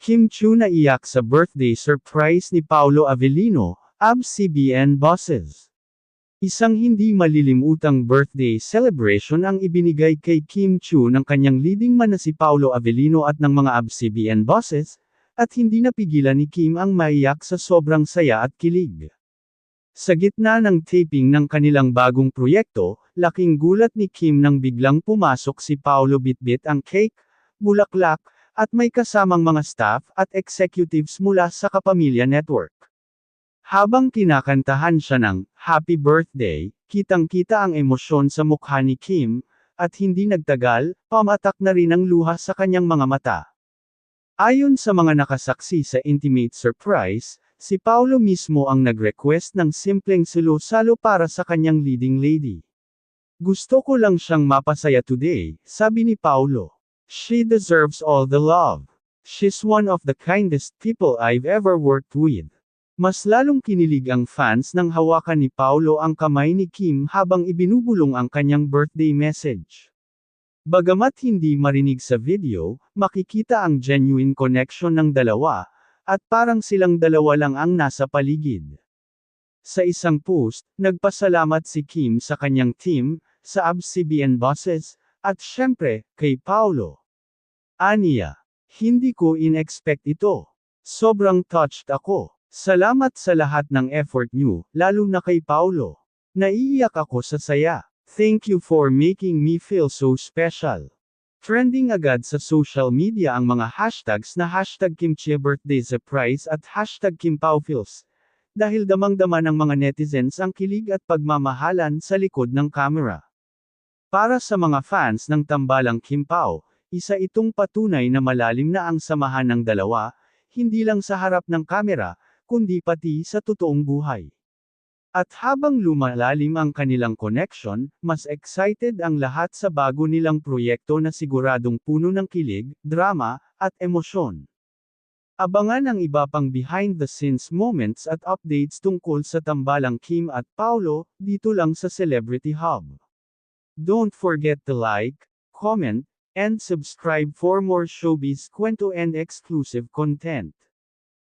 Kim Chiu naiyak sa birthday surprise ni Paolo Avellino, ABS-CBN bosses. Isang hindi malilimutang birthday celebration ang ibinigay kay Kim Chiu ng kanyang leading man na si Paolo Avellino at ng mga ABS-CBN bosses, at hindi napigilan ni Kim ang maiyak sa sobrang saya at kilig. Sa gitna ng taping ng kanilang bagong proyekto, laking gulat ni Kim nang biglang pumasok si Paolo bitbit ang cake, bulaklak, at may kasamang mga staff at executives mula sa Kapamilya Network. Habang kinakantahan siya ng "Happy Birthday", kitang-kita ang emosyon sa mukha ni Kim, at hindi nagtagal, pamatak na rin ang luha sa kanyang mga mata. Ayon sa mga nakasaksi sa intimate surprise, si Paolo mismo ang nag-request ng simpleng salo-salo para sa kanyang leading lady. "Gusto ko lang siyang mapasaya today," sabi ni Paolo. "She deserves all the love. She's one of the kindest people I've ever worked with." Mas lalong kinilig ang fans nang hawakan ni Paolo ang kamay ni Kim habang ibinubulong ang kanyang birthday message. Bagamat hindi marinig sa video, makikita ang genuine connection ng dalawa, at parang silang dalawa lang ang nasa paligid. Sa isang post, nagpasalamat si Kim sa kanyang team, sa ABS-CBN bosses, at syempre, kay Paolo. Aniya, "Hindi ko in-expect ito. Sobrang touched ako. Salamat sa lahat ng effort niyo, lalo na kay Paolo. Naiiyak ako sa saya. Thank you for making me feel so special." Trending agad sa social media ang mga hashtags na #KimChiBirthdaySurprise at #KimPaoFeels. Dahil damang-dama ng mga netizens ang kilig at pagmamahalan sa likod ng kamera. Para sa mga fans ng tambalang Kim Pao, isa itong patunay na malalim na ang samahan ng dalawa, hindi lang sa harap ng kamera, kundi pati sa totoong buhay. At habang lumalalim ang kanilang connection, mas excited ang lahat sa bago nilang proyekto na siguradong puno ng kilig, drama, at emosyon. Abangan ang iba pang behind-the-scenes moments at updates tungkol sa tambalang Kim at Paolo, dito lang sa Celebrity Hub. Don't forget to like, comment, and subscribe for more showbiz kwento and exclusive content.